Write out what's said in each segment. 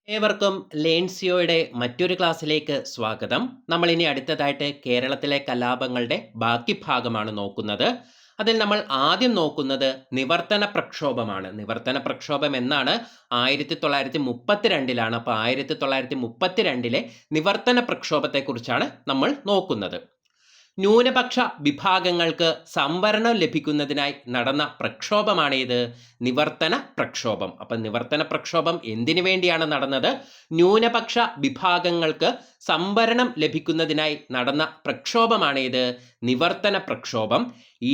ഏവർക്കും ലേൺസിയോയുടെ മറ്റൊരു ക്ലാസ്സിലേക്ക് സ്വാഗതം. നമ്മൾ ഇനി അടുത്തതായിട്ട് കേരളത്തിലെ കലാപങ്ങളുടെ ബാക്കി ഭാഗമാണ് നോക്കുന്നത്. അതിൽ നമ്മൾ ആദ്യം നോക്കുന്നത് നിവർത്തന പ്രക്ഷോഭമാണ്. നിവർത്തന പ്രക്ഷോഭം എന്നാണ് 1932 അപ്പോൾ 1932 നിവർത്തന പ്രക്ഷോഭത്തെക്കുറിച്ചാണ് നമ്മൾ നോക്കുന്നത്. ന്യൂനപക്ഷ വിഭാഗങ്ങൾക്ക് സംവരണം ലഭിക്കുന്നതിനായി നടന്ന പ്രക്ഷോഭമാണിത്, നിവർത്തന പ്രക്ഷോഭം. അപ്പം നിവർത്തന പ്രക്ഷോഭം എന്തിനു വേണ്ടിയാണ് നടന്നത്? ന്യൂനപക്ഷ വിഭാഗങ്ങൾക്ക് സംവരണം ലഭിക്കുന്നതിനായി നടന്ന പ്രക്ഷോഭമാണിത്, നിവർത്തന പ്രക്ഷോഭം.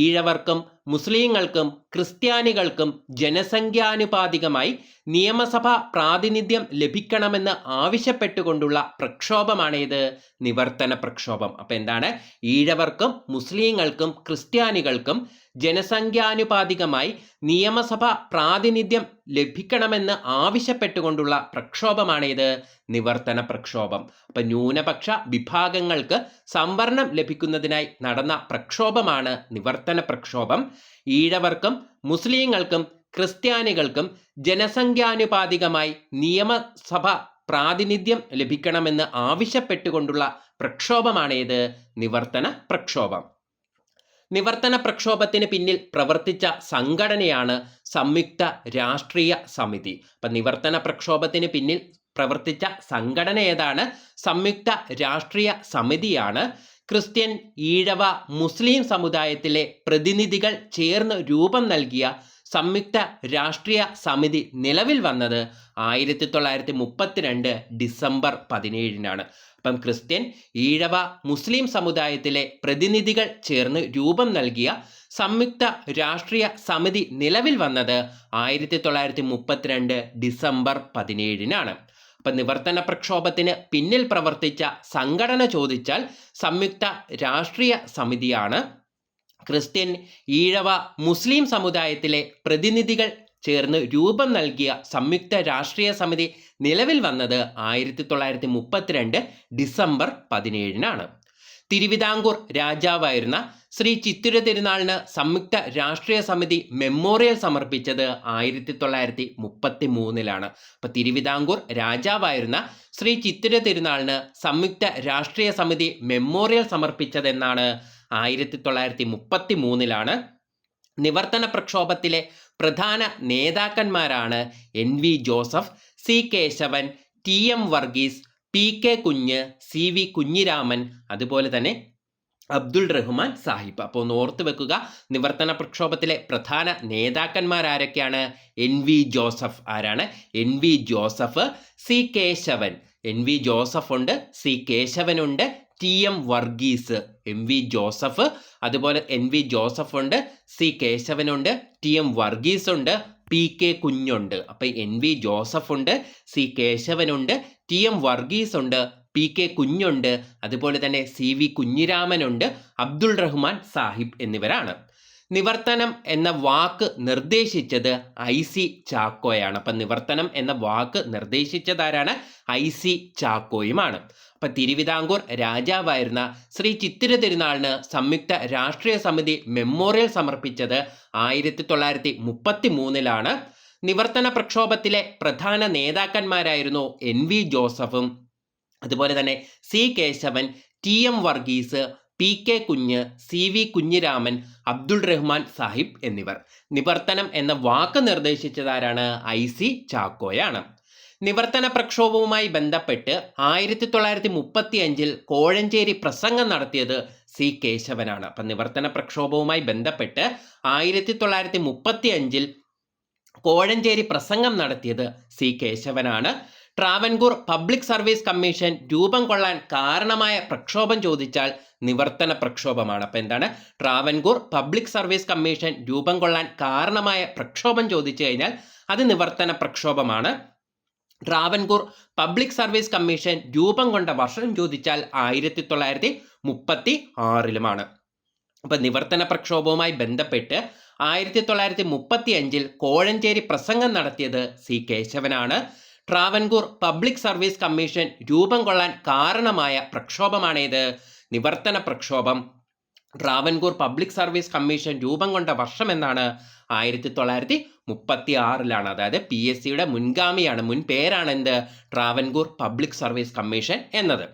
ഈഴവർക്കും മുസ്ലിങ്ങൾക്കും ക്രിസ്ത്യാനികൾക്കും ജനസംഖ്യാനുപാതികമായി നിയമസഭാ പ്രാതിനിധ്യം ലഭിക്കണമെന്ന് ആവശ്യപ്പെട്ടുകൊണ്ടുള്ള പ്രക്ഷോഭമാണിത്, നിവർത്തന പ്രക്ഷോഭം. അപ്പം എന്താണ്? ഈഴവർക്കും മുസ്ലിങ്ങൾക്കും ക്രിസ്ത്യാനികൾക്കും ജനസംഖ്യാനുപാതികമായി നിയമസഭാ പ്രാതിനിധ്യം ലഭിക്കണമെന്ന് ആവശ്യപ്പെട്ടുകൊണ്ടുള്ള പ്രക്ഷോഭമാണിത്, നിവർത്തന പ്രക്ഷോഭം. അപ്പം ന്യൂനപക്ഷ വിഭാഗങ്ങൾക്ക് സംവരണം ലഭിക്കുന്നതിനായി നടന്ന പ്രക്ഷോഭമാണ് നിവർത്തന പ്രക്ഷോഭം. ഈഴവർക്കും മുസ്ലിങ്ങൾക്കും ക്രിസ്ത്യാനികൾക്കും ജനസംഖ്യാനുപാതികമായി നിയമസഭ പ്രാതിനിധ്യം ലഭിക്കണമെന്ന് ആവശ്യപ്പെട്ടുകൊണ്ടുള്ള പ്രക്ഷോഭമാണിത്, നിവർത്തന പ്രക്ഷോഭം. നിവർത്തന പ്രക്ഷോഭത്തിന് പിന്നിൽ പ്രവർത്തിച്ച സംഘടനയാണ് സംയുക്ത രാഷ്ട്രീയ സമിതി. അപ്പം നിവർത്തന പ്രക്ഷോഭത്തിന് പിന്നിൽ പ്രവർത്തിച്ച സംഘടന ഏതാണ്? സംയുക്ത രാഷ്ട്രീയ സമിതിയാണ്. ക്രിസ്ത്യൻ, ഈഴവ, മുസ്ലിം സമുദായത്തിലെ പ്രതിനിധികൾ ചേർന്ന് രൂപം നൽകിയ സംയുക്ത രാഷ്ട്രീയ സമിതി നിലവിൽ വന്നത് 1932 ഡിസംബർ 17 അപ്പം ക്രിസ്ത്യൻ, ഈഴവ, മുസ്ലിം സമുദായത്തിലെ പ്രതിനിധികൾ ചേർന്ന് രൂപം നൽകിയ സംയുക്ത രാഷ്ട്രീയ സമിതി നിലവിൽ വന്നത് 1932 ഡിസംബർ 17 അപ്പം നിവർത്തന പ്രക്ഷോഭത്തിന് പിന്നിൽ പ്രവർത്തിച്ച സംഘടന ചോദിച്ചാൽ സംയുക്ത രാഷ്ട്രീയ സമിതിയാണ്. ക്രിസ്ത്യൻ, ഈഴവ, മുസ്ലിം സമുദായത്തിലെ പ്രതിനിധികൾ ചേർന്ന് രൂപം നൽകിയ സംയുക്ത രാഷ്ട്രീയ സമിതി നിലവിൽ വന്നത് 1932 ഡിസംബർ 17 തിരുവിതാംകൂർ രാജാവായിരുന്ന ശ്രീ ചിത്തിര തിരുനാളിന് സംയുക്ത രാഷ്ട്രീയ സമിതി മെമ്മോറിയൽ സമർപ്പിച്ചത് 1933 അപ്പം തിരുവിതാംകൂർ രാജാവായിരുന്ന ശ്രീ ചിത്തിര തിരുനാളിന് സംയുക്ത രാഷ്ട്രീയ സമിതി മെമ്മോറിയൽ സമർപ്പിച്ചതെന്നാണ് 1933 നിവർത്തന പ്രക്ഷോഭത്തിലെ പ്രധാന നേതാക്കന്മാരാണ് NV Joseph, C Keshavan, TM Varghese, PK Kunju, CV Kunhiraman, അതുപോലെ തന്നെ അബ്ദുൾ റഹ്മാൻ സാഹിബ്. അപ്പോൾ ഒന്ന് ഓർത്ത് വെക്കുക, നിവർത്തന പ്രക്ഷോഭത്തിലെ പ്രധാന നേതാക്കന്മാരാരൊക്കെയാണ്? NV Joseph. ആരാണ്? NV Joseph, C Keshavan. NV Joseph ഉണ്ട്, C കേശവനുണ്ട്, TM വർഗീസ്. MV ജോസഫ്, അതുപോലെ NV ജോസഫ് ഉണ്ട്, C കേശവനുണ്ട്, TM വർഗീസ് ഉണ്ട്, PK കുഞ്ഞുണ്ട്. അപ്പം NV ജോസഫ് ഉണ്ട്, C കേശവനുണ്ട്, TM വർഗീസ് ഉണ്ട്, PK കുഞ്ഞുണ്ട്, അതുപോലെ തന്നെ CV കുഞ്ഞിരാമനുണ്ട്, അബ്ദുൾ റഹ്മാൻ സാഹിബ് എന്നിവരാണ്. നിവർത്തനം എന്ന വാക്ക് നിർദ്ദേശിച്ചത് IC ചാക്കോയാണ്. അപ്പം നിവർത്തനം എന്ന വാക്ക് നിർദ്ദേശിച്ചതാരാണ്? IC ചാക്കോയുമാണ്. അപ്പം തിരുവിതാംകൂർ രാജാവായിരുന്ന ശ്രീ ചിത്തിര തിരുനാളിന് സംയുക്ത രാഷ്ട്രീയ സമിതി മെമ്മോറിയൽ സമർപ്പിച്ചത് 1933 നിവർത്തന പ്രക്ഷോഭത്തിലെ പ്രധാന നേതാക്കന്മാരായിരുന്നു NV ജോസഫും അതുപോലെ തന്നെ C Keshavan, TM Varghese, PK Kunju, CV Kunhiraman, Abdul Rahman Sahib എന്നിവർ. നിവർത്തനം എന്ന വാക്ക് നിർദ്ദേശിച്ചതാരാണ്? IC ചാക്കോയാണ്. നിവർത്തന പ്രക്ഷോഭവുമായി ബന്ധപ്പെട്ട് 1935 കോഴഞ്ചേരി പ്രസംഗം നടത്തിയത് C കേശവനാണ്. അപ്പം നിവർത്തന പ്രക്ഷോഭവുമായി ബന്ധപ്പെട്ട് 1935 കോഴഞ്ചേരി പ്രസംഗം നടത്തിയത് C കേശവനാണ്. ട്രാവൻകൂർ പബ്ലിക് സർവീസ് കമ്മീഷൻ രൂപം കൊള്ളാൻ കാരണമായ പ്രക്ഷോഭം ചോദിച്ചാൽ നിവർത്തന പ്രക്ഷോഭമാണ്. അപ്പം എന്താണ്? ട്രാവൻകൂർ പബ്ലിക് സർവീസ് കമ്മീഷൻ രൂപം കൊള്ളാൻ കാരണമായ പ്രക്ഷോഭം ചോദിച്ചു കഴിഞ്ഞാൽ അത് നിവർത്തന പ്രക്ഷോഭമാണ്. ട്രാവൻകൂർ പബ്ലിക് സർവീസ് കമ്മീഷൻ രൂപം കൊണ്ട വർഷം ചോദിച്ചാൽ 1936 അപ്പം നിവർത്തന പ്രക്ഷോഭവുമായി ബന്ധപ്പെട്ട് 1935 കോഴഞ്ചേരി പ്രസംഗം നടത്തിയത് C കേശവനാണ്. ട്രാവൻകൂർ പബ്ലിക് സർവീസ് കമ്മീഷൻ രൂപം കൊള്ളാൻ കാരണമായ പ്രക്ഷോഭമാണേത്? നിവർത്തന പ്രക്ഷോഭം. ട്രാവൻകൂർ പബ്ലിക് സർവീസ് കമ്മീഷൻ രൂപം കൊണ്ട വർഷം എന്നാണ്? 1935 1936 അതായത് PSCയുടെ മുൻഗാമിയാണ്, മുൻ പേരാണ് എന്ത്, ട്രാവൻകൂർ പബ്ലിക് സർവീസ് കമ്മീഷൻ എന്നത്.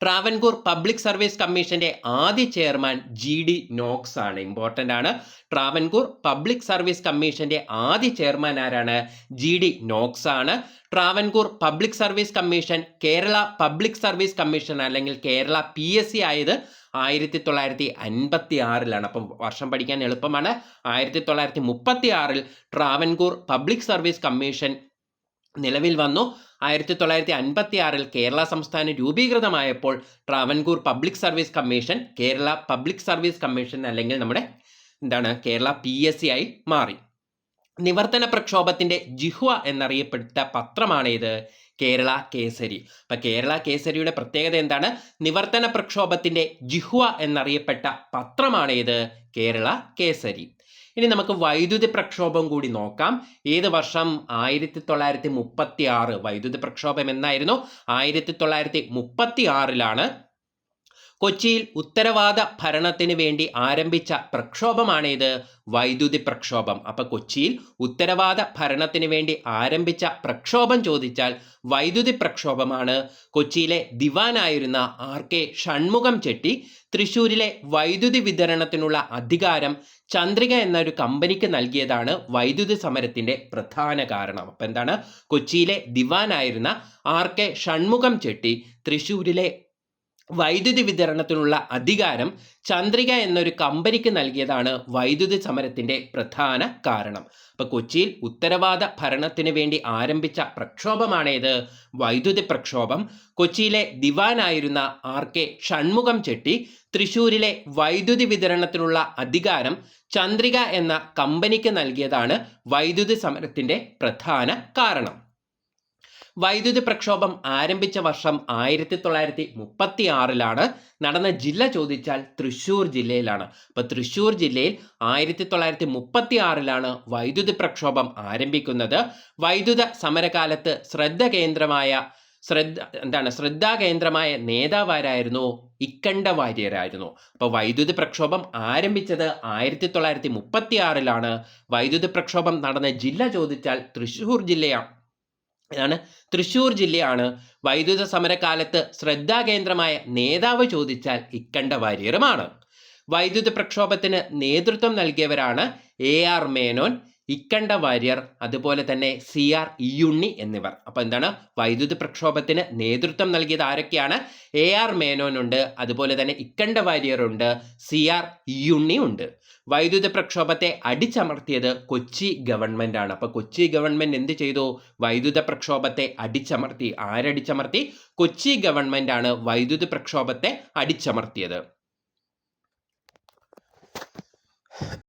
ട്രാവൻകൂർ പബ്ലിക് സർവീസ് കമ്മീഷന്റെ ആദ്യ ചെയർമാൻ GD നോക്സ് ആണ്. ഇമ്പോർട്ടൻ്റ് ആണ്. ട്രാവൻകൂർ പബ്ലിക് സർവീസ് കമ്മീഷന്റെ ആദ്യ ചെയർമാൻ ആരാണ്? GD നോക്സ് ആണ്. Travancore public service commission Kerala public service commission അല്ലെങ്കിൽ കേരള PSC ആയത് 1956 അപ്പം വർഷം പഠിക്കാൻ എളുപ്പമാണ്. 1936 ട്രാവൻകൂർ പബ്ലിക് സർവീസ് കമ്മീഷൻ നിലവിൽ വന്നു. 1956 കേരള സംസ്ഥാനം രൂപീകൃതമായപ്പോൾ Travancore public service commission Kerala public service commission അല്ലെങ്കിൽ നമ്മുടെ കേരള PSC ആയി മാറി. നിവർത്തന പ്രക്ഷോഭത്തിന്റെ ജിഹ്വ എന്നറിയപ്പെട്ട പത്രമാണ് ഇത്, കേരള കേസരി. അപ്പൊ കേരള കേസരിയുടെ പ്രത്യേകത എന്താണ്? നിവർത്തന പ്രക്ഷോഭത്തിന്റെ ജിഹ്വ എന്നറിയപ്പെട്ട പത്രമാണ് ഇത്, കേരള കേസരി. ഇനി നമുക്ക് വൈദ്യുതി പ്രക്ഷോഭം കൂടി നോക്കാം. ഏത് വർഷം? 1936. വൈദ്യുതി പ്രക്ഷോഭം എന്നായിരുന്നു? 1936 കൊച്ചിയിൽ ഉത്തരവാദ ഭരണത്തിന് വേണ്ടി ആരംഭിച്ച പ്രക്ഷോഭമാണ് ഇത്, വൈദ്യുതി പ്രക്ഷോഭം. അപ്പൊ കൊച്ചിയിൽ ഉത്തരവാദ ഭരണത്തിന് വേണ്ടി ആരംഭിച്ച പ്രക്ഷോഭം ചോദിച്ചാൽ വൈദ്യുതി പ്രക്ഷോഭമാണ്. കൊച്ചിയിലെ ദിവാനായിരുന്ന RK ഷൺമുഖം ചെട്ടി തൃശ്ശൂരിലെ വൈദ്യുതി വിതരണത്തിനുള്ള അധികാരം ചന്ദ്രിക എന്നൊരു കമ്പനിക്ക് നൽകിയതാണ് വൈദ്യുതി സമരത്തിന്റെ പ്രധാന കാരണം. അപ്പൊ എന്താണ്? കൊച്ചിയിലെ ദിവാനായിരുന്ന RK ഷൺമുഖം ചെട്ടി തൃശ്ശൂരിലെ വൈദ്യുതി വിതരണത്തിനുള്ള അധികാരം ചന്ദ്രിക എന്നൊരു കമ്പനിക്ക് നൽകിയതാണ് വൈദ്യുതി സമരത്തിന്റെ പ്രധാന കാരണം. അപ്പൊ കൊച്ചിയിൽ ഉത്തരവാദ ഭരണത്തിന് വേണ്ടി ആരംഭിച്ച പ്രക്ഷോഭമാണേത്, വൈദ്യുതി പ്രക്ഷോഭം. കൊച്ചിയിലെ ദിവാനായിരുന്ന RK ഷൺമുഖം ചെട്ടി തൃശ്ശൂരിലെ വൈദ്യുതി വിതരണത്തിനുള്ള അധികാരം ചന്ദ്രിക എന്ന കമ്പനിക്ക് നൽകിയതാണ് വൈദ്യുതി സമരത്തിന്റെ പ്രധാന കാരണം. വൈദ്യുതി പ്രക്ഷോഭം ആരംഭിച്ച വർഷം 1936 നടന്ന ജില്ല ചോദിച്ചാൽ തൃശ്ശൂർ ജില്ലയിലാണ്. അപ്പൊ തൃശ്ശൂർ ജില്ലയിൽ 1936 വൈദ്യുതി പ്രക്ഷോഭം ആരംഭിക്കുന്നത്. വൈദ്യുത സമരകാലത്ത് ശ്രദ്ധാകേന്ദ്രമായ നേതാവാരായിരുന്നു? ഇക്കണ്ട വാര്യരായിരുന്നു. അപ്പോൾ വൈദ്യുതി പ്രക്ഷോഭം ആരംഭിച്ചത് 1936 വൈദ്യുതി പ്രക്ഷോഭം നടന്ന ജില്ല ചോദിച്ചാൽ തൃശ്ശൂർ ജില്ലയാണ്. വൈദ്യുത സമരകാലത്ത് ശ്രദ്ധാകേന്ദ്രമായ നേതാവ് ചോദിച്ചാൽ ഇക്കണ്ട വാര്യരുമാണ്. വൈദ്യുത പ്രക്ഷോഭത്തിന് നേതൃത്വം നൽകിയവരാണ് AR മേനോൻ, ഇക്കണ്ട വാര്യർ, അതുപോലെ തന്നെ CR ഇയ്യുണ്ണി എന്നിവർ. അപ്പോൾ വൈദ്യുതി പ്രക്ഷോഭത്തിന് നേതൃത്വം നൽകിയത് ആരൊക്കെയാണ്? AR മേനോൻ ഉണ്ട്, അതുപോലെ തന്നെ ഇക്കണ്ട വാര്യർ ഉണ്ട്, CR ഇയ്യുണ്ണി ഉണ്ട്. വൈദ്യുതി പ്രക്ഷോഭത്തെ അടിച്ചമർത്തിയത് കൊച്ചി ഗവൺമെന്റ് ആണ്. അപ്പൊ കൊച്ചി ഗവൺമെന്റ് എന്ത് ചെയ്തു? വൈദ്യുത പ്രക്ഷോഭത്തെ അടിച്ചമർത്തി. ആരടിച്ചമർത്തി? കൊച്ചി ഗവൺമെന്റ് ആണ് വൈദ്യുതി പ്രക്ഷോഭത്തെ അടിച്ചമർത്തിയത്.